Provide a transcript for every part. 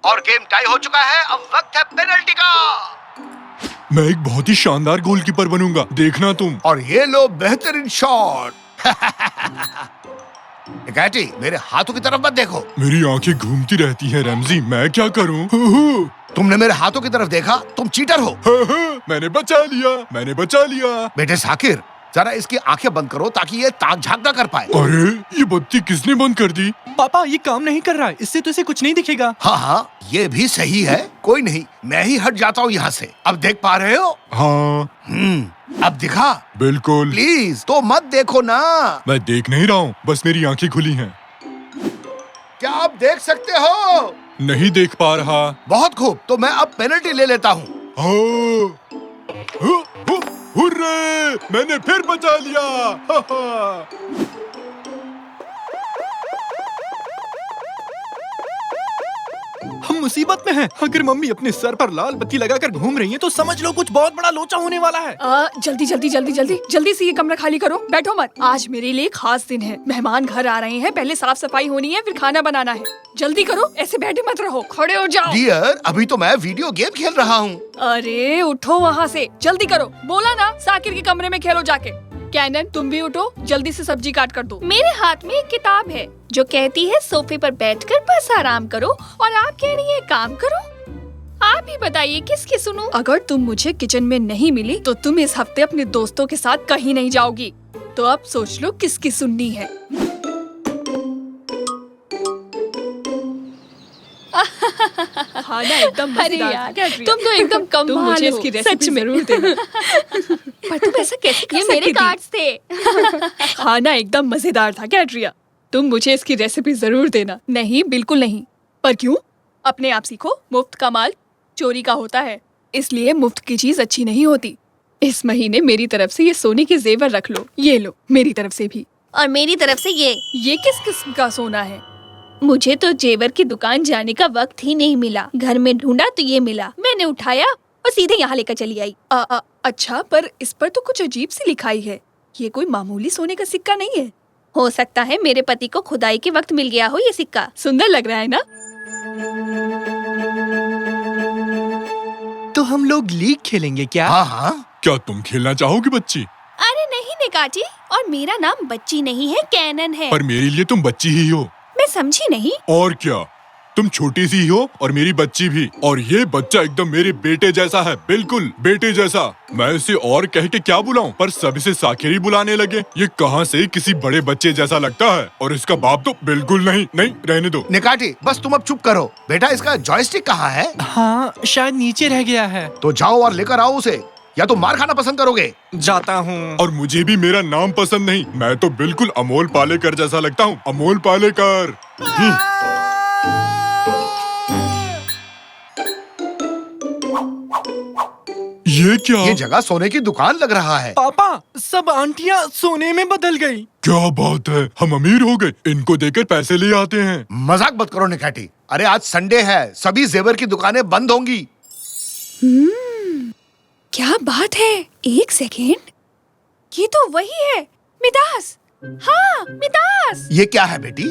और game tie हो चुका है। अब वक्त है पेनल्टी का। मैं एक बहुत ही शानदार गोलकीपर बनूंगा, देखना तुम। और ये लो बेहतरीन शॉट। निकाटी, मेरे हाथों की तरफ मत देखो। मेरी आंखें घूमती रहती हैं रैमजी, मैं क्या करूं? तुमने मेरे हाथों की तरफ देखा, तुम चीटर हो। मैंने बचा लिया। बेटे साकिर, जरा इसकी आंखें बंद करो ताकि ये ताक झांक ना कर पाए। अरे ये बत्ती किसने बंद कर दी? पापा ये काम नहीं कर रहा है, इससे तो इसे कुछ नहीं दिखेगा। हाँ हाँ, ये भी सही है। कोई नहीं, मैं ही हट जाता हूँ यहाँ से। अब देख पा रहे हो? हाँ अब दिखा। बिल्कुल। प्लीज तो मत देखो ना। मैं देख नहीं रहा हूँ, बस मेरी आंखें खुली हैं। क्या आप देख सकते हो? नहीं देख पा रहा। बहुत खूब, तो मैं अब पेनल्टी ले लेता हूँ। हुर्रे! मैंने फिर बचा लिया। हम मुसीबत में हैं। अगर मम्मी अपने सर पर लाल बत्ती लगाकर घूम रही हैं, तो समझ लो कुछ बहुत बड़ा लोचा होने वाला है। जल्दी से ये कमरा खाली करो। बैठो मत, आज मेरे लिए खास दिन है। मेहमान घर आ रहे हैं, पहले साफ सफाई होनी है, फिर खाना बनाना है। जल्दी करो, ऐसे बैठे मत रहो, खड़े हो जाओ। डियर, अभी तो मैं वीडियो गेम खेल रहा हूँ। अरे उठो वहाँ से, जल्दी करो। बोला ना साकिर के कमरे में खेलो जाके। कैनन, तुम भी उठो, जल्दी से सब्जी काट कर दो। मेरे हाथ में एक किताब है जो कहती है सोफे पर बैठकर बस आराम करो, और आप कह रही है काम करो। आप ही बताइए किसकी सुनूं? अगर तुम मुझे किचन में नहीं मिली तो तुम इस हफ्ते अपने दोस्तों के साथ कहीं नहीं जाओगी। तो अब सोच लो किसकी सुननी है। खाना एकदम मजेदार था। क्या तुम तो एकदम कम तुम मुझे इसकी रेसिपी जरूर देना। पर तुम ऐसा कैसे कर सकती थी? ये मेरे कार्ड्स थे। खाना एकदम मजेदार था कैट्रिया। तुम मुझे इसकी रेसिपी जरूर देना। नहीं, बिल्कुल नहीं। पर क्यों? अपने आप सीखो, मुफ्त का माल चोरी का होता है, इसलिए मुफ्त की चीज अच्छी नहीं होती। इस महीने मेरी तरफ से ये सोने के जेवर रख लो। ये लो, मेरी तरफ से भी। और मेरी तरफ से ये किस किस्म का सोना है? मुझे तो जेवर की दुकान जाने का वक्त ही नहीं मिला। घर में ढूंढा तो ये मिला, मैंने उठाया और सीधे यहाँ लेकर चली आई। अच्छा, पर इस पर तो कुछ अजीब सी लिखाई है। ये कोई मामूली सोने का सिक्का नहीं है। हो सकता है मेरे पति को खुदाई के वक्त मिल गया हो ये सिक्का। सुंदर लग रहा है ना? तो हम लोग लीग खेलेंगे क्या? हाँ हाँ। क्या तुम खेलना चाहोगी बच्ची? अरे नहीं निकाची, और मेरा नाम बच्ची नहीं है, कैनन है। पर मेरे लिए तुम बच्ची ही हो। मैं समझी नहीं। और क्या, तुम छोटी सी हो और मेरी बच्ची भी। और ये बच्चा एकदम मेरे बेटे जैसा है, बिल्कुल बेटे जैसा। मैं इसे और कह के क्या बुलाऊं, पर सब इसे साकिर ही बुलाने लगे। ये कहाँ से किसी बड़े बच्चे जैसा लगता है। और इसका बाप तो बिल्कुल नहीं। रहने दो। निकाटी, बस तुम अब चुप करो। बेटा, इसका जॉयस्टिक कहाँ है? हाँ, शायद नीचे रह गया है। तो जाओ और लेकर आओ उसे, या तो मार खाना पसंद करोगे? जाता हूँ। और मुझे भी मेरा नाम पसंद नहीं। मैं तो बिल्कुल अमोल पालेकर जैसा लगता हूँ, अमोल पालेकर। ये क्या? ये जगह सोने की दुकान लग रहा है। पापा, सब आंटियाँ सोने में बदल गई। क्या बात है, हम अमीर हो गए। इनको देकर पैसे ले आते हैं। मजाक मत करो निकाटी। अरे आज संडे है, सभी जेवर की दुकानें बंद होंगी। क्या बात है। एक सेकेंड, ये तो वही है, मिदास। हाँ, मिदास। ये क्या है बेटी?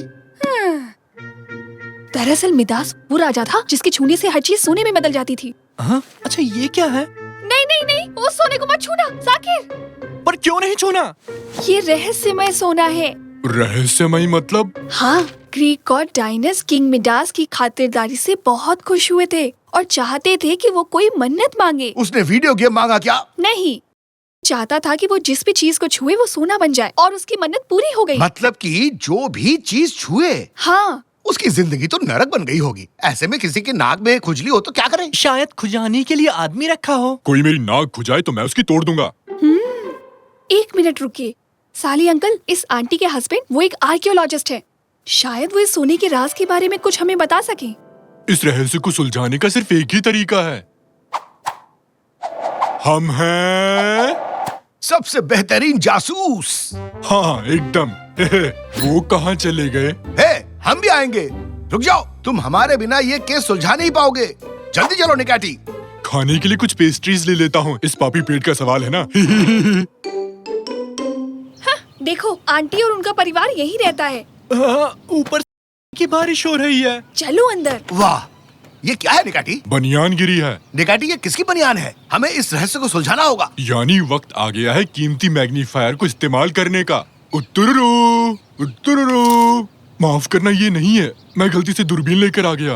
दरअसल मिदास वो राजा था जिसके छूने से हर चीज सोने में बदल जाती थी। हाँ? अच्छा ये क्या है? नहीं, वो सोने को मत छूना साकिर। पर क्यों नहीं छूना? ये रहस्यमय सोना है। रहस्यमय मतलब? हाँ, ग्रीक गॉड डायनस किंग मिडास की खातिरदारी से बहुत खुश हुए थे और चाहते थे कि वो कोई मन्नत मांगे। उसने वीडियो गेम मांगा क्या? नहीं, चाहता था कि वो जिस भी चीज को छुए वो सोना बन जाए, और उसकी मन्नत पूरी हो गई। मतलब कि जो भी चीज छुए, हाँ, उसकी जिंदगी तो नरक बन गई होगी। ऐसे में किसी के नाक में खुजली हो तो क्या करें? शायद खुजाने के लिए आदमी रखा हो। कोई मेरी नाक खुजाए तो मैं उसकी तोड़ दूंगा। 1 मिनट रुकिए। साली अंकल, इस आंटी के हस्बैंड वो एक आर्कियोलॉजिस्ट है। शायद वो इस सोने के राज के बारे में कुछ हमें बता सके। इस रहस्य को सुलझाने का सिर्फ एक ही तरीका है। हम हैं सबसे बेहतरीन जासूस। हाँ एकदम। वो कहाँ चले गए? हम भी आएंगे। रुक जाओ, तुम हमारे बिना ये केस सुलझा नहीं पाओगे। जल्दी चलो निकाटी। खाने के लिए कुछ पेस्ट्रीज ले लेता हूँ, इस पापी पेट का सवाल है ना। हाँ, देखो आंटी और उनका परिवार यही रहता है। ऊपर की बारिश हो रही है। चलो अंदर। वाह, ये क्या है निकाटी? बनियान गिरी है। निकाटी ये किसकी बनियान है? हमें इस रहस्य को सुलझाना होगा। यानी वक्त आ गया है कीमती मैग्नीफायर को इस्तेमाल करने का। उत्तुरुरु, उत्तुरुरु। माफ करना, ये नहीं है, मैं गलती से दूरबीन लेकर आ गया।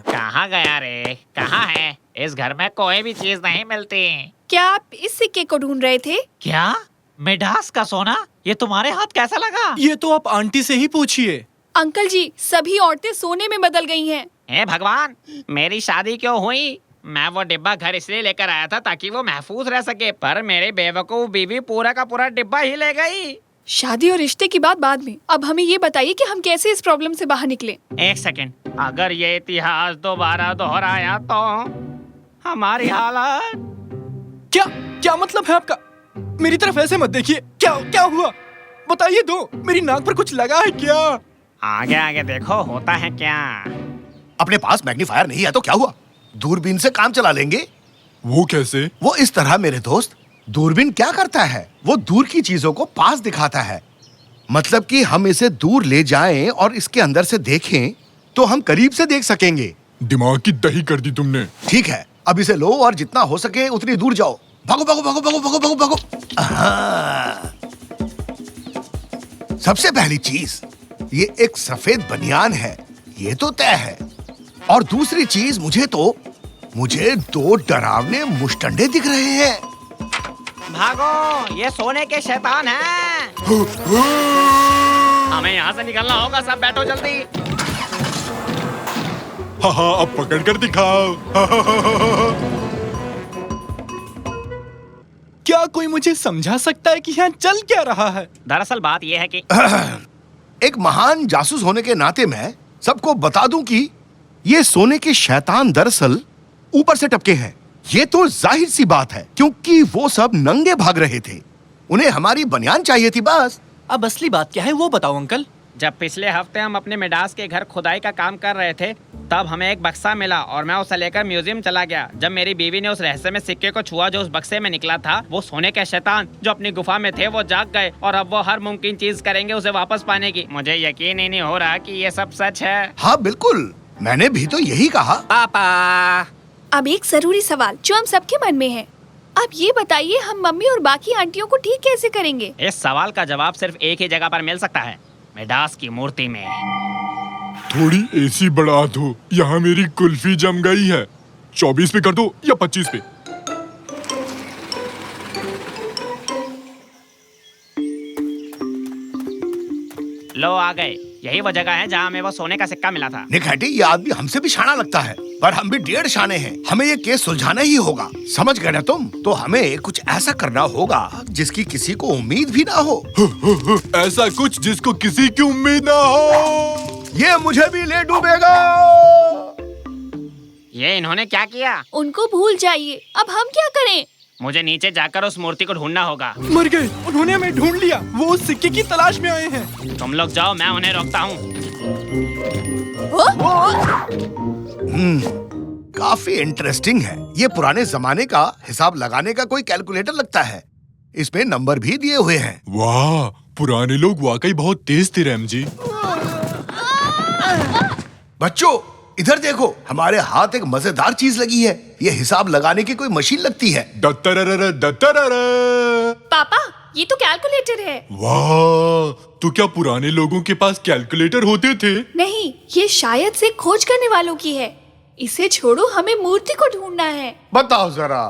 कहाँ गया रे? कहाँ है? इस घर में कोई भी चीज नहीं मिलती। क्या आप इस सिक्के को ढूंढ रहे थे? क्या? मिडास का सोना? ये तुम्हारे हाथ कैसा लगा? ये तो आप आंटी से ही पूछिए। अंकल जी, सभी औरतें सोने में बदल गई हैं। हे भगवान, मेरी शादी क्यों हुई? मैं वो डिब्बा घर इसलिए लेकर आया था ताकि वो महफूज रह सके, पर मेरी बेवकूफ बीवी पूरा का पूरा डिब्बा ही ले गई। शादी और रिश्ते की बात बाद में, अब हमें ये बताइए कि हम कैसे इस प्रॉब्लम से बाहर निकले। एक सेकंड, अगर ये इतिहास दोबारा दोहराया तो हमारी हालत। क्या क्या मतलब है आपका? मेरी तरफ ऐसे मत देखिए। क्या क्या हुआ? बताइए दो, मेरी नाक पर कुछ लगा है क्या? आगे आगे देखो, होता है क्या। अपने पास मैग्नीफायर नहीं है तो क्या हुआ? दूरबीन से काम चला लेंगे। वो कैसे? वो इस तरह मेरे दोस्त, दूरबीन क्या करता है? वो दूर की चीजों को पास दिखाता है। मतलब कि हम इसे दूर ले जाएं और इसके अंदर से देखें तो हम करीब से देख सकेंगे। दिमाग की दही कर दी तुमने। ठीक है, अब इसे लो और जितना हो सके उतनी दूर जाओ। भागो भागो भागो भागो भागो भागो भागो। हाँ। सबसे पहली चीज, ये एक सफेद बनियान है, ये तो तय है। और दूसरी चीज, मुझे दो डरावने मुश्तंडे दिख रहे हैं। भागो, ये सोने के शैतान हैं। हमें यहाँ से निकलना होगा, सब बैठो जल्दी। हाँ, अब पकड़ कर दिखाओ। क्या कोई मुझे समझा सकता है कि यहाँ चल क्या रहा है? दरअसल बात यह है कि एक महान जासूस होने के नाते मैं सबको बता दूं कि ये सोने के शैतान दरअसल ऊपर से टपके हैं। ये तो जाहिर सी बात है, क्योंकि वो सब नंगे भाग रहे थे। उन्हें हमारी बनियान चाहिए थी बस। अब असली बात क्या है वो बताओ अंकल। जब पिछले हफ्ते हम अपने मिडास के घर खुदाई का काम कर रहे थे, तब हमें एक बक्सा मिला और मैं उसे लेकर म्यूजियम चला गया। जब मेरी बीवी ने उस रहस्य में सिक्के को छुआ जो उस बक्से में निकला था, वो सोने के शैतान जो अपनी गुफा में थे वो जाग गए और अब वो हर मुमकिन चीज करेंगे उसे वापस पाने की। मुझे यकीन ही नहीं हो रहा कि ये सब सच है। हाँ बिल्कुल, मैंने भी तो यही कहा। पापा, अब एक जरूरी सवाल जो हम सबके मन में है। अब ये बताइए, हम मम्मी और बाकी आंटियों को ठीक कैसे करेंगे? इस सवाल का जवाब सिर्फ एक ही जगह पर मिल सकता है, मिडास की मूर्ति में। थोड़ी एसी बढ़ा दो, यहाँ मेरी कुल्फी जम गई है। 24 पे कर दो या 25 पे। लो आ गए, यही वो जगह है जहाँ हमें वो सोने का सिक्का मिला था। निखाटी, ये आदमी हमसे भी शाना लगता है, पर हम भी 1.5 शाने हैं। हमें ये केस सुलझाना ही होगा, समझ गए ना तुम? तो हमें कुछ ऐसा करना होगा जिसकी किसी को उम्मीद भी ना हो। ऐसा कुछ जिसको किसी की उम्मीद ना हो। ये मुझे भी ले डूबेगा। ये इन्होंने क्या किया? उनको भूल जाइए, अब हम क्या करें? मुझे नीचे जाकर उस मूर्ति को ढूंढना होगा। मर गए, उन्होंने हमें ढूंढ लिया। वो उस सिक्के की तलाश में आए हैं। तुम लोग जाओ, मैं उन्हें रोकता हूँ। काफी इंटरेस्टिंग है। ये पुराने जमाने का हिसाब लगाने का कोई कैलकुलेटर लगता है। इसमें नंबर भी दिए हुए हैं। वाह, पुराने लोग वाकई बहुत तेज थे रैम जी। बच्चों इधर देखो, हमारे हाथ एक मजेदार चीज लगी है। ये हिसाब लगाने की कोई मशीन लगती है। दत्तररर, दत्तररर। पापा, ये तो कैलकुलेटर है। वाह, तो क्या पुराने लोगों के पास कैलकुलेटर होते थे? नहीं, ये शायद से खोज करने वालों की है। इसे छोड़ो, हमें मूर्ति को ढूंढना है। बताओ जरा।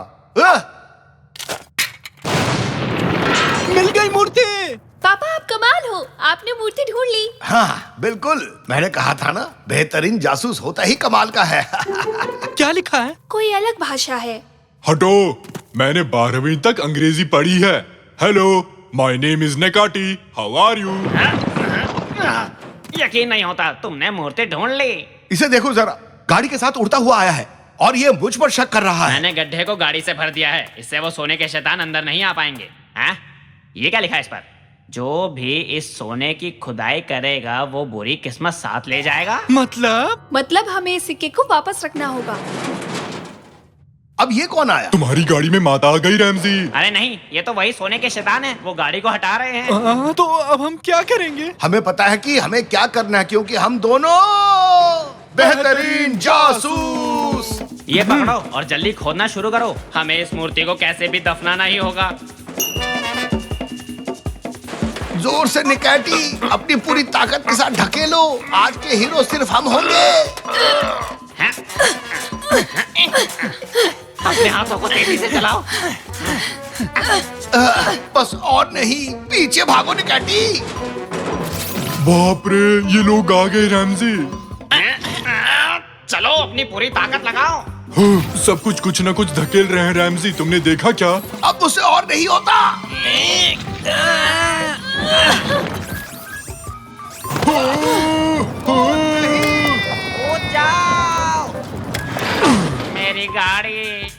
मिल गई मूर्ति। पापा, आप कमाल हो, आपने मूर्ति ढूंढ ली। हाँ बिल्कुल, मैंने कहा था ना, बेहतरीन जासूस होता ही कमाल का है। क्या लिखा है? कोई अलग भाषा है। हटो, मैंने 12वीं तक अंग्रेजी पढ़ी है। Hello, my name is Necati, how are you? यकीन नहीं होता, तुमने मूर्ति ढूंढ ली। इसे देखो जरा, गाड़ी के साथ उड़ता हुआ आया है और ये मुझ पर शक कर रहा है। मैंने गड्ढे को गाड़ी से भर दिया है, इससे वो सोने के शैतान अंदर नहीं आ पाएंगे। हैं? ये क्या लिखा है इस पर? जो भी इस सोने की खुदाई करेगा वो बुरी किस्मत साथ ले जाएगा। मतलब हमें इस सिक्के को वापस रखना होगा। अब ये कौन आया? तुम्हारी गाड़ी में माता आ गई रैमजी। अरे नहीं, ये तो वही सोने के शैतान है, वो गाड़ी को हटा रहे हैं। तो अब हम क्या करेंगे? हमें पता है कि हमें क्या करना है, क्योंकि हम दोनों बेहतरीन जासूस। ये पकड़ो और जल्दी खोदना शुरू करो। हमें इस मूर्ति को कैसे भी दफनाना ही होगा। जोर से निकैटी, अपनी पूरी ताकत के साथ ढकेलो। आज के हीरो सिर्फ हम होंगे। अपने हाथों को तेजी से चलाओ। बस और नहीं, पीछे भागो निकैटी। बाप रे, ये लोग आ गए रैमजी। चलो अपनी पूरी ताकत लगाओ। सब कुछ न कुछ धकेल रहे हैं रैमजी, तुमने देखा क्या? अब मुझसे और नहीं होता। कूद जाओ। मेरी गाड़ी।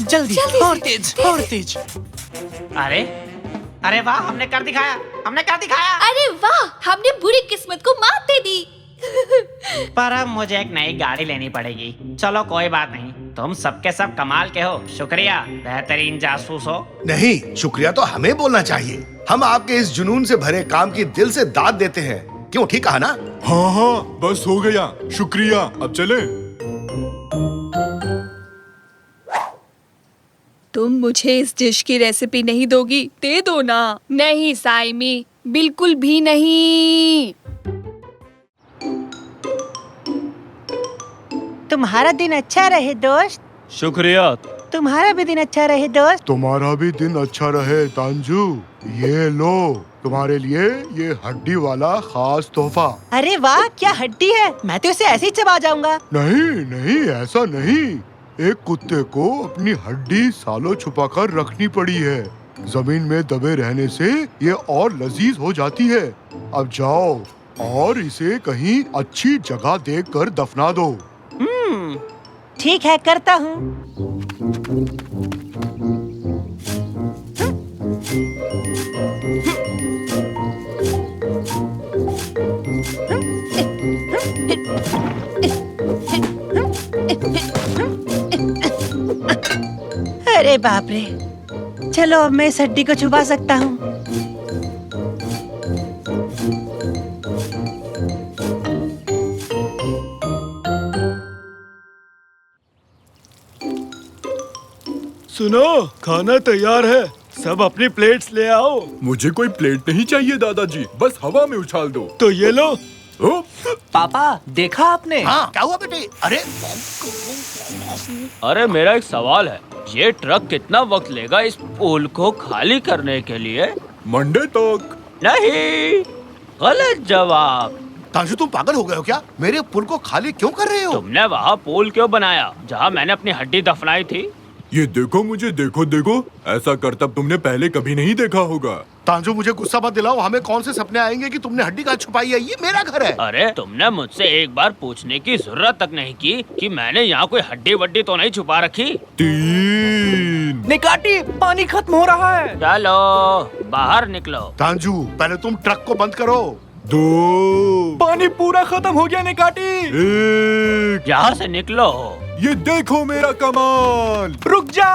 जल्दी और तेज और तेज। अरे अरे वाह, हमने कर दिखाया, हमने कर दिखाया। अरे वाह, हमने बुरी किस्मत को मात दे दी। पर अब मुझे एक नई गाड़ी लेनी पड़ेगी। चलो कोई बात नहीं, तुम सबके सब कमाल के हो। शुक्रिया, बेहतरीन जासूस हो। नहीं, शुक्रिया तो हमें बोलना चाहिए। हम आपके इस जुनून से भरे काम की दिल से दाद देते हैं। क्यों, ठीक कहा ना? हाँ, बस हो गया, शुक्रिया। अब चले। तुम मुझे इस डिश की रेसिपी नहीं दोगी? दे दो ना। नहीं साइमी, बिल्कुल भी नहीं। तुम्हारा दिन अच्छा रहे दोस्त। शुक्रिया। तुम्हारा भी दिन अच्छा रहे दोस्त। तुम्हारा भी दिन अच्छा रहे तांजू। ये लो, तुम्हारे लिए ये हड्डी वाला खास तोहफा। अरे वाह, क्या हड्डी है, मैं तो इसे ऐसे ही चबा जाऊंगा। नहीं नहीं, ऐसा नहीं। एक कुत्ते को अपनी हड्डी सालों छुपाकर रखनी पड़ी है। जमीन में दबे रहने से ये और लजीज हो जाती है। अब जाओ और इसे कहीं अच्छी जगह देखकर दफना दो। ठीक है, करता हूँ। अरे बाप रे, चलो अब मैं इस हड्डी को छुपा सकता हूँ। सुनो, खाना तैयार है, सब अपनी प्लेट्स ले आओ। मुझे कोई प्लेट नहीं चाहिए दादाजी, बस हवा में उछाल दो। तो ये लो। ओ, पापा, देखा आपने? हाँ, क्या हुआ बेटे? अरे अरे मेरा एक सवाल है, ये ट्रक कितना वक्त लेगा इस पुल को खाली करने के लिए? मंडे तक। नहीं, गलत जवाब। तांजू, तुम पागल हो गए हो क्या? मेरे पुल को खाली क्यों कर रहे हो? तुमने वहाँ पुल क्यों बनाया जहाँ मैंने अपनी हड्डी दफनाई थी? ये देखो मुझे, देखो, ऐसा करतब तुमने पहले कभी नहीं देखा होगा। तांजू, मुझे गुस्सा मत दिलाओ। हमें कौन से सपने आएंगे कि तुमने हड्डी कहाँ छुपाई है? ये मेरा घर है। अरे तुमने मुझसे एक बार पूछने की जरूरत तक नहीं की कि मैंने यहाँ कोई हड्डी वड्डी तो नहीं छुपा रखी। 3। निकाटी, पानी खत्म हो रहा है। चलो बाहर निकलो। तांजू, पहले तुम ट्रक को बंद करो। 2। पानी पूरा खत्म हो गया निकाटी। 1। यहाँ से निकलो। ये देखो मेरा कमाल। रुक जा।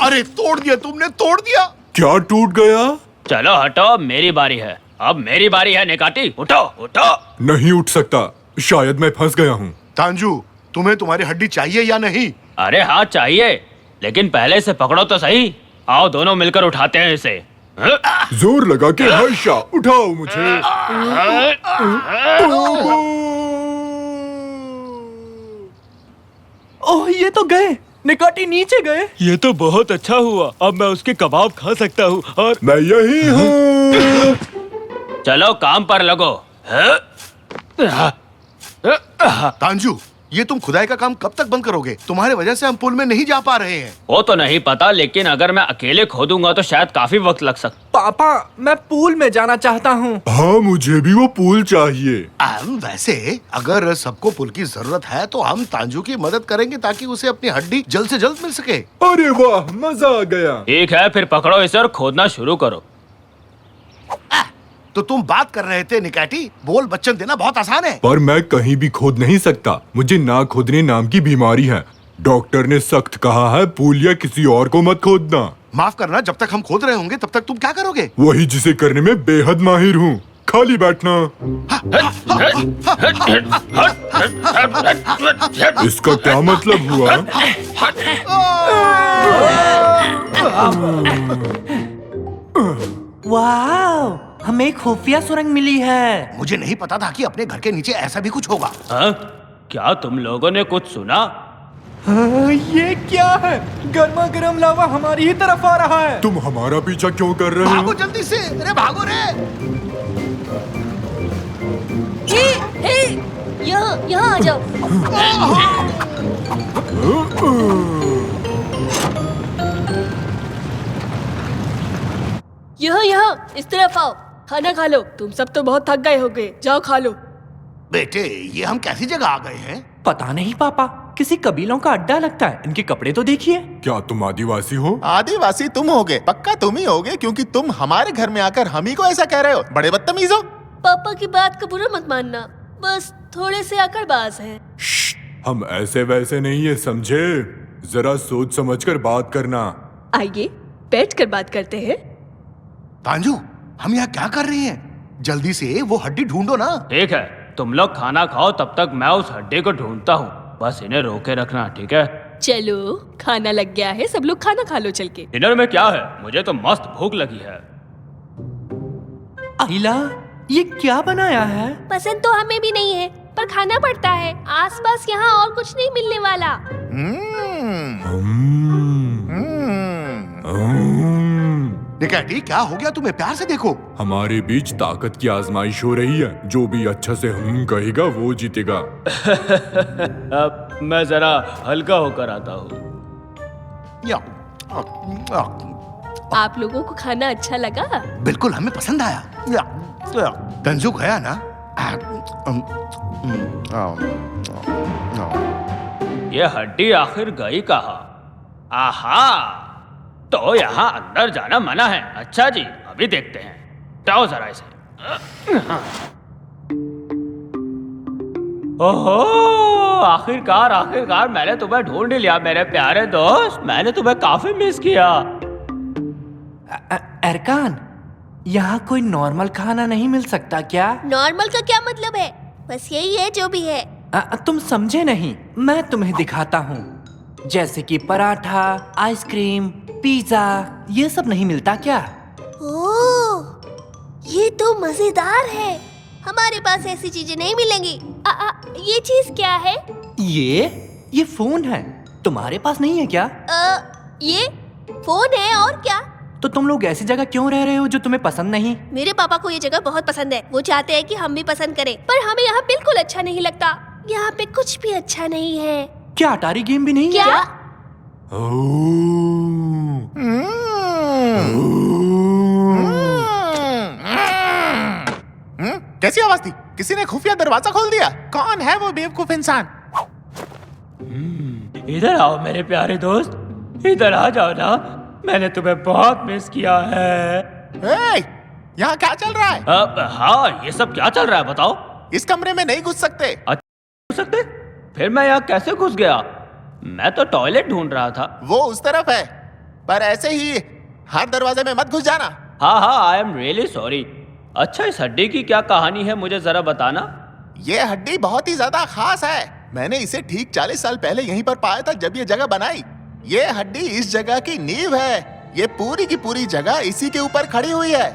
अरे तोड़ दिया तुमने, तोड़ दिया। क्या टूट गया? चलो हटो, अब मेरी बारी है। अब मेरी बारी है निकाटी, उठो उठो। नहीं उठ सकता, शायद मैं फंस गया हूँ। तांजू, तुम्हें तुम्हारी हड्डी चाहिए या नहीं? अरे हाँ चाहिए, लेकिन पहले से पकड़ो तो सही। आओ दोनों मिलकर उठाते हैं इसे। जोर लगा के हर्षा, उठाओ मुझे। ओह, ये तो गए, निकाटी नीचे गए। ये तो बहुत अच्छा हुआ, अब मैं उसके कबाब खा सकता हूँ। और मैं यही हूँ। चलो काम पर लगो। तांजू, ये तुम खुदाई का काम कब तक बंद करोगे? तुम्हारे वजह से हम पुल में नहीं जा पा रहे हैं। वो तो नहीं पता, लेकिन अगर मैं अकेले खोदूंगा तो शायद काफी वक्त लग सकता। पापा, मैं पूल में जाना चाहता हूँ। हाँ, मुझे भी वो पूल चाहिए। वैसे अगर सबको पुल की जरूरत है तो हम तांजू की मदद करेंगे ताकि उसे अपनी हड्डी जल्द से जल्द मिल सके। अरे वाह, मजा आ गया। ठीक है, फिर पकड़ो इसे और खोदना शुरू करो। तो तुम बात कर रहे थे निकाटी, बोल बच्चन देना बहुत आसान है। पर मैं कहीं भी खोद नहीं सकता, मुझे ना खोदने नाम की बीमारी है। डॉक्टर ने सख्त कहा है, पूल या किसी और को मत खोदना। माफ करना, जब तक हम खोद रहे होंगे तब तक तुम क्या करोगे? वही जिसे करने में बेहद माहिर हूँ, खाली बैठना। इसका क्या मतलब हुआ? वाह, हमें खुफिया सुरंग मिली है। मुझे नहीं पता था कि अपने घर के नीचे ऐसा भी कुछ होगा। हाँ? क्या तुम लोगों ने कुछ सुना? ये क्या है? गर्मा गर्म लावा हमारी ही तरफ आ रहा है। तुम हमारा पीछा क्यों कर रहे भागो हो? जल्दी से, अरे भागो रे। यहाँ आ जाओ। यहाँ इस तरफ आओ, खाना खा लो। तुम सब तो बहुत थक गए होगे, जाओ खा लो। बेटे, ये हम कैसी जगह आ गए हैं? पता नहीं पापा, किसी कबीलों का अड्डा लगता है। इनके कपड़े तो देखिए। क्या तुम आदिवासी हो? आदिवासी तुम होगे, पक्का तुम ही होगे, क्योंकि तुम हमारे घर में आकर हम ही को ऐसा कह रहे हो। बड़े बदतमीज हो। पापा की बात का बुरा मत मानना, बस थोड़े से अकड़बाज हैं। हम ऐसे वैसे नहीं है, समझे? जरा सोच समझकर बात करना। आइए बैठ कर बात करते हैं। तांजू, हम यहाँ क्या कर रहे हैं? जल्दी से वो हड्डी ढूंढो ना। ठीक है, तुम लोग खाना खाओ, तब तक मैं उस हड्डी को ढूंढता हूँ। बस इन्हें रोके रखना, ठीक है? चलो, खाना लग गया है, सब लोग खाना खा लो चल के। डिनर में क्या है? मुझे तो मस्त भूख लगी है। आइला, ये क्या बनाया है? पसंद तो हमें भी नहीं है, पर खाना पड़ता है। आसपास यहाँ और कुछ नहीं मिलने वाला। निकैटी, क्या हो गया तुम्हें? प्यार से देखो। हमारे बीच ताकत की आजमाइश हो रही है। जो भी अच्छा से हम कहेगा वो जीतेगा। अब मैं जरा हल्का होकर आता हूँ। आप लोगों को खाना अच्छा लगा? बिल्कुल, हमें पसंद आया। तंजू गया ना? ये हड्डी आखिर गई कहाँ? आहा, तो यहाँ अंदर जाना मना है। अच्छा जी, अभी देखते हैं। जाओ जरा इसे। ओहो, आखिरकार मैंने तुम्हें ढूंढ लिया मेरे प्यारे दोस्त। मैंने तुम्हें काफी मिस किया। अरकान, यहाँ कोई नॉर्मल खाना नहीं मिल सकता क्या? नॉर्मल का क्या मतलब है? बस यही है जो भी है। तुम समझे नहीं, मैं तुम्हें दिखाता हूँ। जैसे कि पराठा, आइसक्रीम, पिज्जा, ये सब नहीं मिलता क्या? ओह, ये तो मजेदार है। हमारे पास ऐसी चीजें नहीं मिलेंगी। ये चीज क्या है? ये फोन है। तुम्हारे पास नहीं है क्या? ये फोन है और क्या? तो तुम लोग ऐसी जगह क्यों रह रहे हो जो तुम्हें पसंद नहीं? मेरे पापा को ये जगह बहुत पसंद है। वो चाहते हैं कि हम भी पसंद करें, पर हमें यहाँ बिल्कुल अच्छा नहीं लगता। यहाँ पे कुछ भी अच्छा नहीं है। क्या अटारी गेम भी नहीं क्या? है? कैसी आवाज थी? किसी ने खुफिया दरवाजा खोल दिया। कौन है वो बेवकूफ इंसान? इधर आओ मेरे प्यारे दोस्त, इधर आ जाओ ना। मैंने तुम्हें बहुत मिस किया है। यहाँ क्या चल रहा है? हाँ, ये सब क्या चल रहा है बताओ? इस कमरे में नहीं घुस सकते। घुस सकते? फिर मैं यहाँ कैसे घुस गया? मैं तो टॉयलेट ढूंढ रहा था। वो उस तरफ है, पर ऐसे ही हर दरवाजे में मत घुस जाना। हाँ, आई एम रियली सॉरी। अच्छा, इस हड्डी की क्या कहानी है, मुझे जरा बताना। ये हड्डी बहुत ही ज्यादा खास है। मैंने इसे ठीक 40 साल पहले यहीं पर पाया था, जब ये जगह बनाई। ये हड्डी इस जगह की नींव है। ये पूरी की पूरी जगह इसी के ऊपर खड़ी हुई है।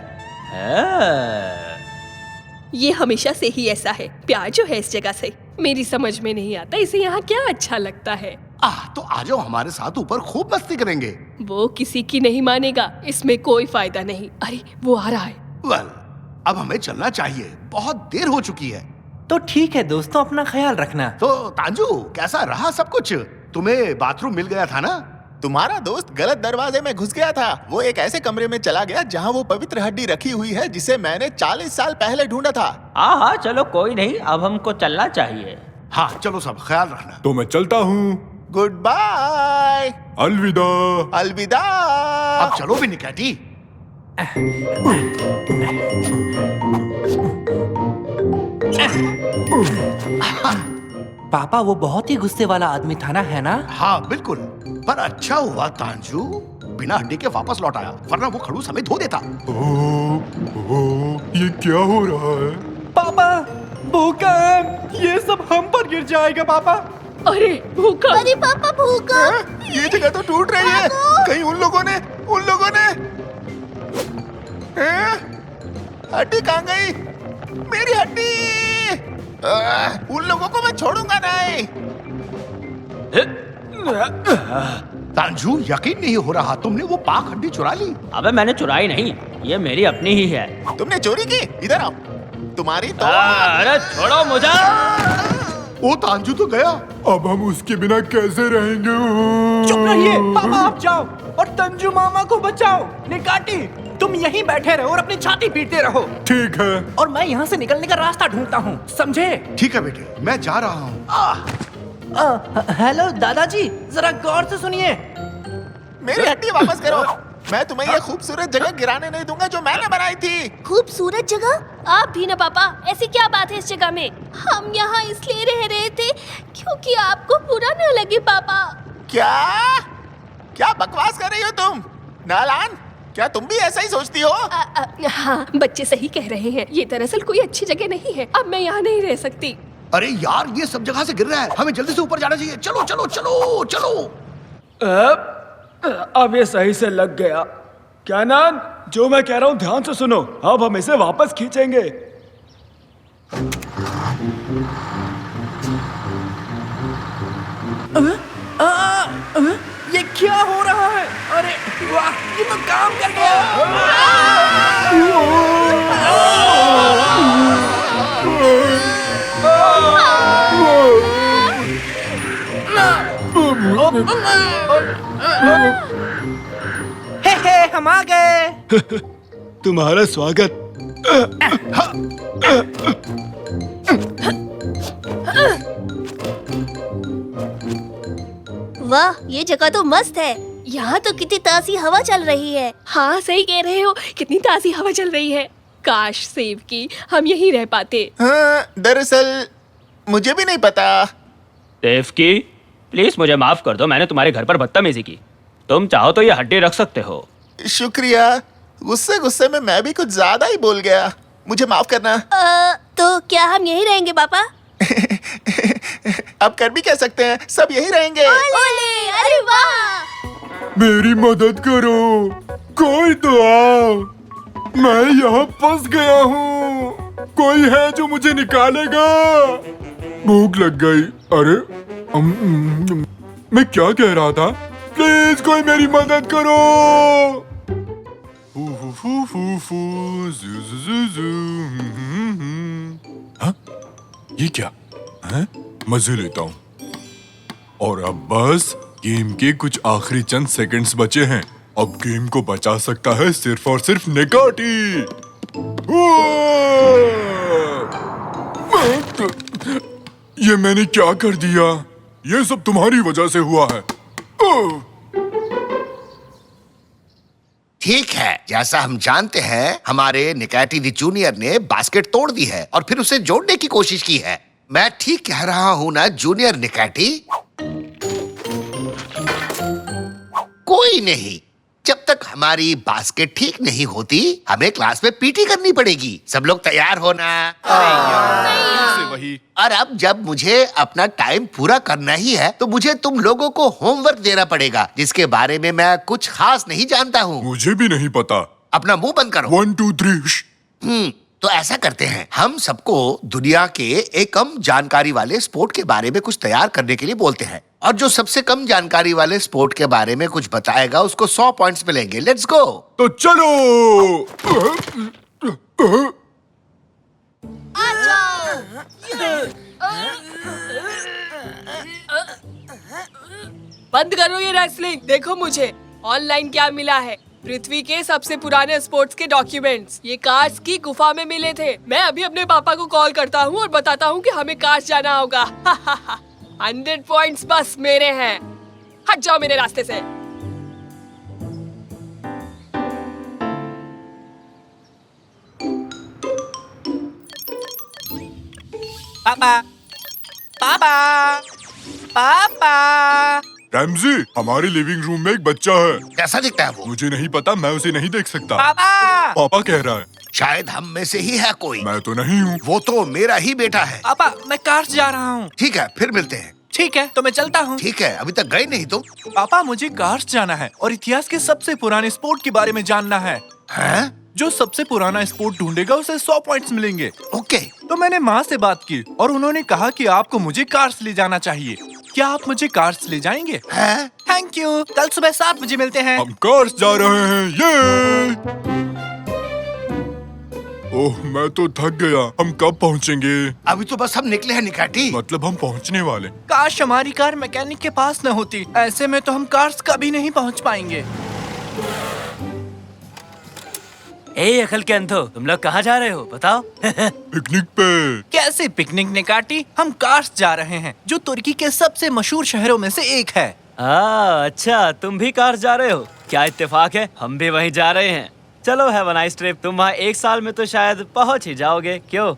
ये हमेशा से ही ऐसा है। प्यार जो है इस जगह से, मेरी समझ में नहीं आता इसे यहाँ क्या अच्छा लगता है। तो आ जाओ हमारे साथ, ऊपर खूब मस्ती करेंगे। वो किसी की नहीं मानेगा, इसमें कोई फायदा नहीं। अरे वो आ रहा है। वेल, अब हमें चलना चाहिए, बहुत देर हो चुकी है। तो ठीक है दोस्तों, अपना ख्याल रखना। तो तांजू, कैसा रहा सब कुछ? तुम्हें बाथरूम मिल गया था ना? तुम्हारा दोस्त गलत दरवाजे में घुस गया था। वो एक ऐसे कमरे में चला गया जहाँ वो पवित्र हड्डी रखी हुई है, जिसे मैंने 40 साल पहले ढूंढा था। हाँ, चलो कोई नहीं, अब हमको चलना चाहिए। हाँ चलो, सब ख्याल रखना। तो मैं चलता हूँ। Goodbye. अलविदा। अलविदा। अब चलो भी निकैटी। पापा, वो बहुत ही गुस्से वाला आदमी था ना, है ना? हाँ बिल्कुल, पर अच्छा हुआ तांजू बिना हड्डी के वापस लौट आया, वरना वो खड़ूस हमें धो देता। ये क्या हो रहा है? पापा भूकंप, ये सब हम पर गिर जाएगा पापा। अरे भूकंप! अरे पापा भूकंप! ये जगह तो टूट रही है। कहीं उन लोगों ने हड्डी कहाँ गई? मेरी हड्डी! उन लोगों को मैं छोड़ूंगा नहीं। तांजू, यकीन नहीं हो रहा तुमने वो पाक हड्डी चुरा ली। अबे मैंने चुराई नहीं, ये मेरी अपनी ही है। तुमने चोरी की? इधर आओ। तुम्हारी तो अरे छोड़ो मुझे। वो तांजू तो गया। अब हम उसके बिना कैसे रहेंगे? चुप रहिए पापा, आप जाओ और तंजू मामा को बचाओ। निकाटी, तुम यहीं बैठे रहो और अपनी छाती पीटते रहो। ठीक है। और मैं यहाँ से निकलने का रास्ता ढूंढता हूँ, समझे? ठीक है बेटे, मैं जा रहा हूँ। हेलो दादाजी, जरा गौर से सुनिए। मेरी हड्डी वापस करो। मैं तुम्हें ये खूबसूरत जगह गिराने नहीं दूंगा जो मैंने बनाई थी। खूबसूरत जगह? आप भी ना पापा, ऐसी क्या बात है इस जगह में? हम यहाँ इसलिए रह रहे थे क्योंकि आपको बुरा न लगे पापा। क्या बकवास कर रही हो तुम? नालान, क्या तुम भी ऐसा ही सोचती हो? हाँ, बच्चे सही कह रहे हैं। ये दरअसल कोई अच्छी जगह नहीं है। अब मैं यहाँ नहीं रह सकती। अरे यार, ये सब जगह से गिर रहा है, हमें जल्दी से ऊपर जाना चाहिए। चलो चलो चलो चलो। अब ये सही से लग गया। क्या नान, जो मैं कह रहा हूँ ध्यान से सुनो। अब हम इसे वापस खींचेंगे। ये क्या हो रहा है? अरे वाह, ये तो काम कर गया। हे हम आ गए। तुम्हारा स्वागत। वाह, ये जगह तो मस्त है। यहाँ तो कितनी ताज़ी हवा चल रही है। हाँ, सही कह रहे हो, कितनी ताज़ी हवा चल रही है। काश सेब की हम यहीं रह पाते। हाँ, दरअसल मुझे भी नहीं पता। देव की, प्लीज मुझे माफ कर दो, मैंने तुम्हारे घर पर बदतमीजी की। तुम चाहो तो ये हड्डी रख सकते हो। शुक्रिया। गुस्से में मैं भी कुछ ज्यादा ही बोल गया। मुझे माफ करना। तो क्या हम यहीं रहेंगे पापा? अब कर भी कह सकते हैं, सब यहीं रहेंगे। ओले, अरे वाह! मेरी मदद करो, कोई तो आओ। मैं यहाँ फंस गया हूँ। कोई है जो मुझे निकालेगा? भूख लग गई। अरे मैं क्या कह रहा था? प्लीज कोई मेरी मदद करो। हाँ? ये क्या है? मजे लेता हूँ। और अब बस गेम के कुछ आखिरी चंद सेकंड्स बचे हैं। अब गेम को बचा सकता है सिर्फ और सिर्फ निकाटी। ये मैंने क्या कर दिया? ये सब तुम्हारी वजह से हुआ है। ठीक है, जैसा हम जानते हैं, हमारे निकाटी दी जूनियर ने बास्केट तोड़ दी है और फिर उसे जोड़ने की कोशिश की है। मैं ठीक कह रहा हूँ ना जूनियर निकाटी? कोई नहीं, जब तक हमारी बास्केट ठीक नहीं होती, हमें क्लास में पीटी करनी पड़ेगी। सब लोग तैयार होना। वही। और अब जब मुझे अपना टाइम पूरा करना ही है, तो मुझे तुम लोगों को होमवर्क देना पड़ेगा, जिसके बारे में मैं कुछ खास नहीं जानता हूँ। मुझे भी नहीं पता। अपना मुंह बंद करो। 1 2 3। तो ऐसा करते हैं, हम सबको दुनिया के एक कम जानकारी वाले स्पोर्ट के बारे में कुछ तैयार करने के लिए बोलते हैं, और जो सबसे कम जानकारी वाले स्पोर्ट के बारे में कुछ बताएगा उसको 100 पॉइंट्स मिलेंगे। Let's go. तो चलो। बंद करो ये रेसलिंग। देखो मुझे ऑनलाइन क्या मिला है। पृथ्वी के सबसे पुराने स्पोर्ट्स के डॉक्यूमेंट्स ये कार्स की गुफा में मिले थे। मैं अभी अपने पापा को कॉल करता हूँ और बताता हूँ कि हमें कार्स जाना होगा। 100 पॉइंट्स बस मेरे हैं। हट जाओ मेरे रास्ते से। पापा, पापा, पापा। रैमजी, हमारे लिविंग रूम में एक बच्चा है। कैसा दिखता है वो? मुझे नहीं पता, मैं उसे नहीं देख सकता। पापा! पापा कह रहा है। शायद हम में से ही है कोई। मैं तो नहीं हूँ। वो तो मेरा ही बेटा है। पापा, मैं कार्स जा रहा हूँ। ठीक है, फिर मिलते हैं। ठीक है, तो मैं चलता हूँ। ठीक है, अभी तक गए नहीं तुम? पापा, मुझे कार्स जाना है और इतिहास के सबसे पुराने स्पोर्ट के बारे में जानना है। हैं? जो सबसे पुराना स्पोर्ट ढूंढेगा उसे 100 पॉइंट्स मिलेंगे। ओके। तो मैंने माँ से बात की और उन्होंने कहा कि आपको मुझे कार्स ले जाना चाहिए। क्या आप मुझे कार्स ले जाएंगे? हैं? Thank you. कल सुबह 7 बजे मिलते हैं। हम कार्स जा रहे हैं। ये ओह, मैं तो थक गया। हम कब पहुँचेंगे? अभी तो बस हम निकले हैं निकाटी। मतलब हम पहुँचने वाले। काश हमारी कार मैकेनिक के पास न होती। ऐसे में तो हम कार्स कभी नहीं पहुँच पाएंगे। ए अकल के अंधो, तुम लोग कहाँ जा रहे हो बताओ? पिकनिक पे। कैसे पिकनिक निकाटी? हम कार्स जा रहे हैं, जो तुर्की के सबसे मशहूर शहरों में से एक है। अच्छा, तुम भी कार्स जा रहे हो? क्या इत्तेफाक है, हम भी वहीं जा रहे हैं। चलो, हैव अ नाइस ट्रिप। तुम वहाँ 1 साल में तो शायद पहुँच ही जाओगे, क्यों?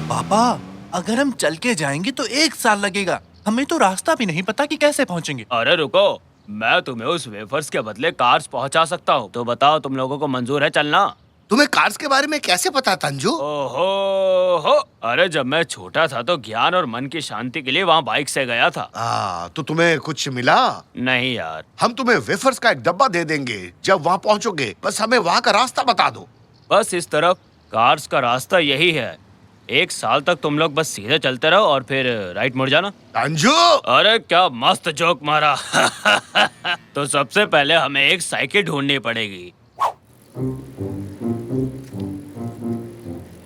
पापा, अगर हम चल के जाएंगे तो 1 साल लगेगा। हमें तो रास्ता भी नहीं पता कि कैसे पहुँचेंगे। अरे रुको, मैं तुम्हें उस वेफर्स के बदले कार्स पहुंचा सकता हूँ। तो बताओ, तुम लोगों को मंजूर है चलना? तुम्हें कार्स के बारे में कैसे पता तंजू? ओहो, अरे जब मैं छोटा था तो ज्ञान और मन की शांति के लिए वहाँ बाइक से गया था। तो तुम्हें कुछ मिला? नहीं यार। हम तुम्हें वेफर्स का एक डब्बा दे देंगे जब वहाँ पहुँचोगे। बस हमें वहाँ का रास्ता बता दो। बस इस तरफ कार्स का रास्ता यही है। 1 साल तक तुम लोग बस सीधे चलते रहो और फिर राइट मुड़ जाना। तंजू! अरे क्या मस्त जोक मारा। तो सबसे पहले हमें एक साइकिल ढूंढनी पड़ेगी।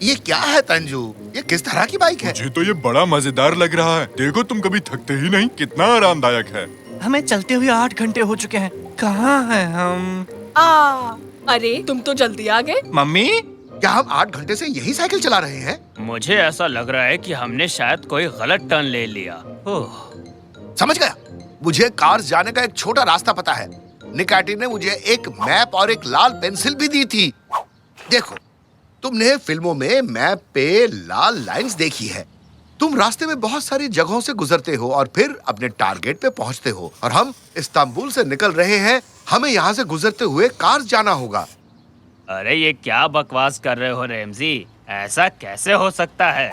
ये क्या है तंजू? ये किस तरह की बाइक है? मुझे तो ये बड़ा मजेदार लग रहा है। देखो, तुम कभी थकते ही नहीं। कितना आरामदायक है। हमें चलते हुए 8 घंटे हो चुके हैं। कहाँ हैं हम? अरे तुम तो जल्दी आ गए। मम्मी, क्या हम 8 घंटे से यही साइकिल चला रहे हैं? मुझे ऐसा लग रहा है कि हमने शायद कोई गलत टर्न ले लिया। समझ गया। मुझे कार्स जाने का एक छोटा रास्ता पता है। निकाटी ने मुझे एक मैप और एक लाल पेंसिल भी दी थी। देखो, तुमने फिल्मों में मैप पे लाल लाइंस देखी है। तुम रास्ते में बहुत सारी जगहों से गुजरते हो और फिर अपने टारगेट पे पहुंचते हो। और हम इस्तांबुल से निकल रहे हैं। हमें यहाँ से गुजरते हुए कार्स जाना होगा। अरे ये क्या बकवास कर रहे हो रैमजी? ऐसा कैसे हो सकता है?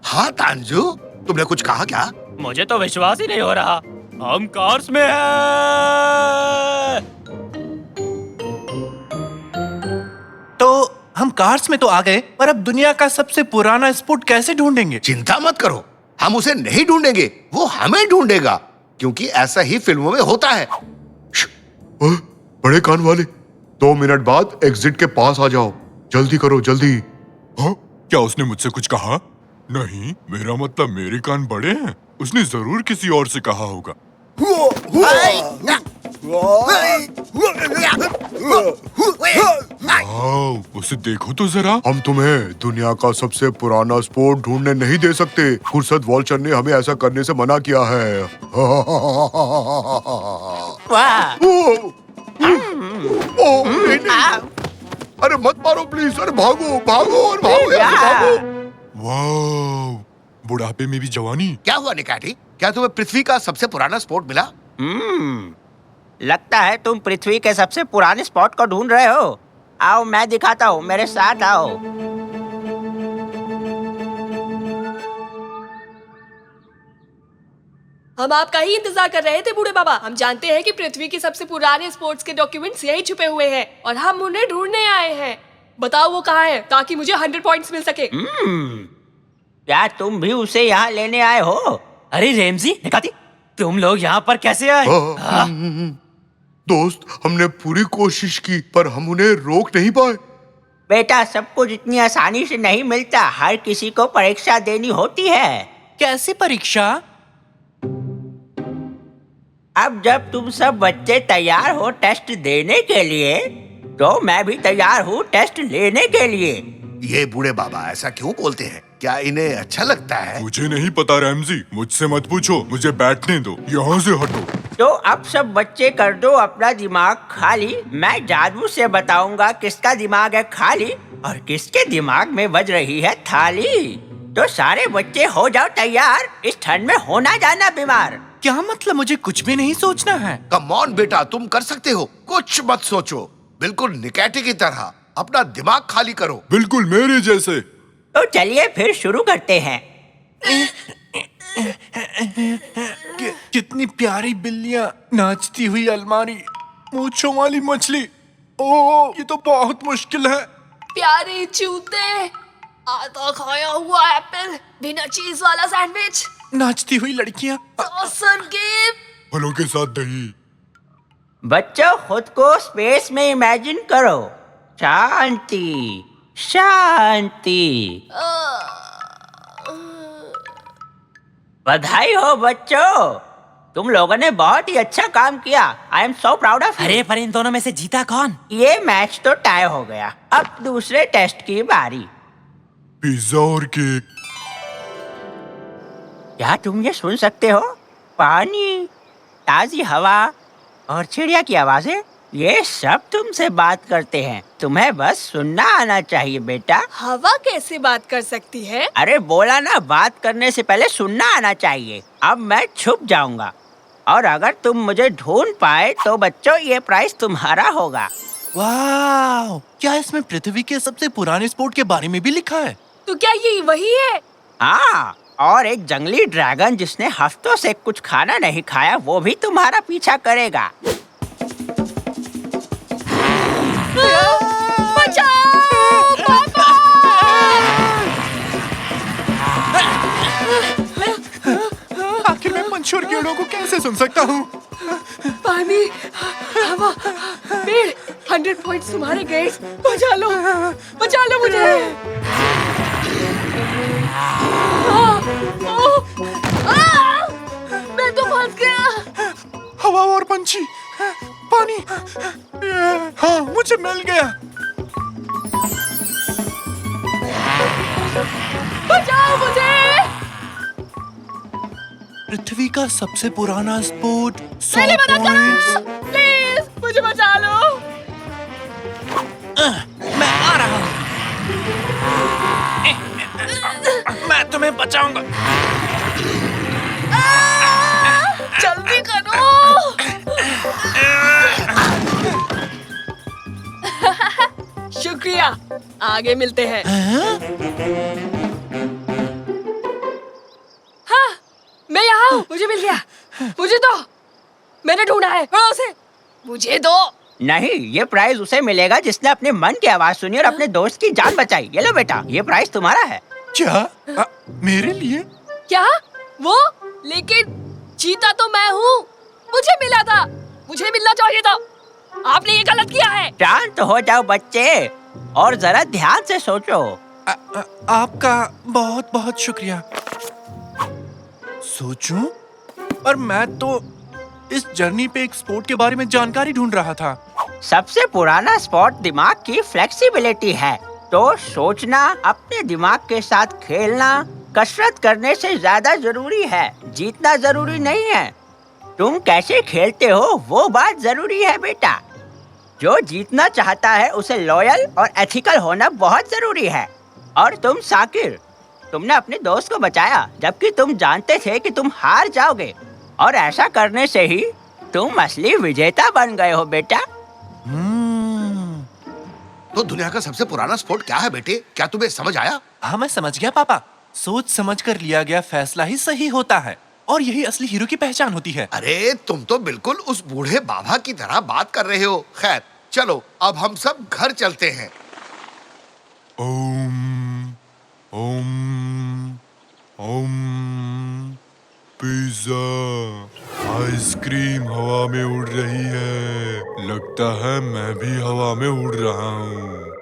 हाँ तांजू, तुमने कुछ कहा क्या? मुझे तो विश्वास ही नहीं हो रहा। हम कार्स में हैं। तो हम कार्स में तो आ गए, पर अब दुनिया का सबसे पुराना स्पोर्ट कैसे ढूंढेंगे? चिंता मत करो, हम उसे नहीं ढूंढेंगे, वो हमें ढूंढेगा। क्योंकि ऐसा ही फिल्मों में होता है। बड़े कान वाले, 2 मिनट बाद एग्जिट के पास आ जाओ। जल्दी करो, जल्दी। हाँ? क्या उसने मुझसे कुछ कहा? नहीं, मेरा मतलब मेरे कान बड़े हैं। उसने जरूर किसी और से कहा होगा। उसे देखो तो जरा। हम तुम्हें दुनिया का सबसे पुराना स्पोर्ट ढूंढने नहीं दे सकते। खुर्सद वॉल्चर ने हमें ऐसा करने से मना किया है। नहीं। अरे मत मारो प्लीज। अरे भागो भागो और भागो, यहाँ से भागो। वाह, बुढ़ापे में भी जवानी। क्या हुआ निकाटी? क्या तुम्हें पृथ्वी का सबसे पुराना स्पोर्ट मिला? लगता है तुम पृथ्वी के सबसे पुराने स्पॉट को ढूंढ रहे हो। आओ, मैं दिखाता हूँ, मेरे साथ आओ। हम आपका ही इंतजार कर रहे थे बूढ़े बाबा। हम जानते हैं कि पृथ्वी के सबसे पुराने स्पोर्ट्स के डॉक्यूमेंट्स यही छुपे हुए हैं और हम उन्हें ढूंढने आए हैं। बताओ वो कहाँ है, ताकि मुझे 100 पॉइंट्स मिल सके। क्या तुम भी उसे यहाँ लेने आए हो? अरे रेमजी, निकाती, तुम लोग यहाँ पर कैसे आए? दोस्त, हमने पूरी कोशिश की पर हम उन्हें रोक नहीं पाए। बेटा, सब कुछ इतनी आसानी से नहीं मिलता। हर किसी को परीक्षा देनी होती है। कैसे परीक्षा? अब जब तुम सब बच्चे तैयार हो टेस्ट देने के लिए, तो मैं भी तैयार हूँ टेस्ट लेने के लिए। ये बूढ़े बाबा ऐसा क्यों बोलते हैं? क्या इन्हें अच्छा लगता है? मुझे नहीं पता रैमजी, मुझसे मत पूछो। मुझे बैठने दो, यहाँ से हटो। तो अब सब बच्चे कर दो अपना दिमाग खाली। मैं जादू से बताऊंगा किसका दिमाग है खाली और किसके दिमाग में बज रही है थाली। तो सारे बच्चे हो जाओ तैयार, इस ठंड में होना जाना बीमार। क्या मतलब? मुझे कुछ भी नहीं सोचना है। कम ऑन बेटा, तुम कर सकते हो। कुछ मत सोचो, बिल्कुल निकैटी की तरह अपना दिमाग खाली करो। बिल्कुल मेरे जैसे। तो चलिए फिर शुरू करते हैं। कितनी प्यारी बिल्लियां, नाचती हुई अलमारी, मूंछों वाली मछली। ओह, ये तो बहुत मुश्किल है। प्यारे जूते, आधा खाया हुआ एप्पल, बिना चीज वाला सैंडविच, नाचती हुई लड़कियां। Awesome game. फलों के साथ दही। बच्चों खुद को स्पेस में इमेजिन करो। शांति शांति। बधाई हो बच्चों, तुम लोगों ने बहुत ही अच्छा काम किया। I am so proud of. अरे पर इन दोनों में से जीता कौन? ये मैच तो टाई हो गया। अब दूसरे टेस्ट की बारी। पिज्जा और केक। क्या तुम ये सुन सकते हो? पानी, ताजी हवा और चिड़िया की आवाजें, ये सब तुमसे बात करते हैं। तुम्हें बस सुनना आना चाहिए बेटा। हवा कैसे बात कर सकती है? अरे बोला ना, बात करने से पहले सुनना आना चाहिए। अब मैं छुप जाऊंगा और अगर तुम मुझे ढूंढ पाए तो बच्चों ये प्राइस तुम्हारा होगा। वाह! क्या इसमें पृथ्वी के सबसे पुराने स्पोर्ट के बारे में भी लिखा है? तो क्या ये वही है? हाँ, और एक जंगली ड्रैगन जिसने हफ्तों से कुछ खाना नहीं खाया, वो भी तुम्हारा पीछा करेगा। बचाओ पापा! आखिर मैं पंछी और कीड़ों को कैसे सुन सकता हूँ? पानी, हवा, पेड़, 100 पॉइंट्स तुम्हारे गए। बचा लो मुझे। मैं तो फंस गया। हवा और पंछी, पानी, हाँ मुझे मिल गया। बचाओ मुझे। पृथ्वी का सबसे पुराना स्पोर्ट, 100 पहले मदद पॉइंट्स। करो, प्लीज मुझे बचा लो। मैं आ रहा हूँ। मैं तुम्हें बचाऊंगा। जल्दी करो। शुक्रिया, आगे मिलते हैं। हाँ, मैं यहाँ हूँ। मुझे मिल गया। मुझे दो, मैंने ढूंढा है। उसे मुझे दो। नहीं, ये प्राइज उसे मिलेगा जिसने अपने मन की आवाज सुनी और अपने दोस्त की जान बचाई। ये लो बेटा, ये प्राइज तुम्हारा है। क्या? मेरे लिए? क्या? वो? लेकिन जीता तो मैं हूँ। मुझे मिला था, मुझे मिलना चाहिए था। आपने ये गलत किया है। शांत हो जाओ बच्चे और जरा ध्यान से सोचो। आपका बहुत बहुत शुक्रिया। सोचूं? और मैं तो इस जर्नी पे एक स्पोर्ट के बारे में जानकारी ढूंढ रहा था। सबसे पुराना स्पॉट दिमाग की फ्लेक्सिबिलिटी है। तो सोचना, अपने दिमाग के साथ खेलना कसरत करने से ज्यादा जरूरी है। जीतना जरूरी नहीं है, तुम कैसे खेलते हो वो बात जरूरी है बेटा। जो जीतना चाहता है उसे लॉयल और एथिकल होना बहुत जरूरी है। और तुम साकिर, तुमने अपने दोस्त को बचाया जबकि तुम जानते थे कि तुम हार जाओगे, और ऐसा करने से ही तुम असली विजेता बन गए हो बेटा। तो दुनिया का सबसे पुराना स्पोर्ट क्या है बेटे? क्या तुम्हें समझ आया? हाँ, मैं समझ गया पापा। सोच समझ कर लिया गया फैसला ही सही होता है, और यही असली हीरो की पहचान होती है। अरे तुम तो बिल्कुल उस बूढ़े बाबा की तरह बात कर रहे हो। खैर चलो, अब हम सब घर चलते हैं। ओम ओम ओम। पिज्जा, आइसक्रीम हवा में उड़ रही है। लगता है मैं भी हवा में उड़ रहा हूँ।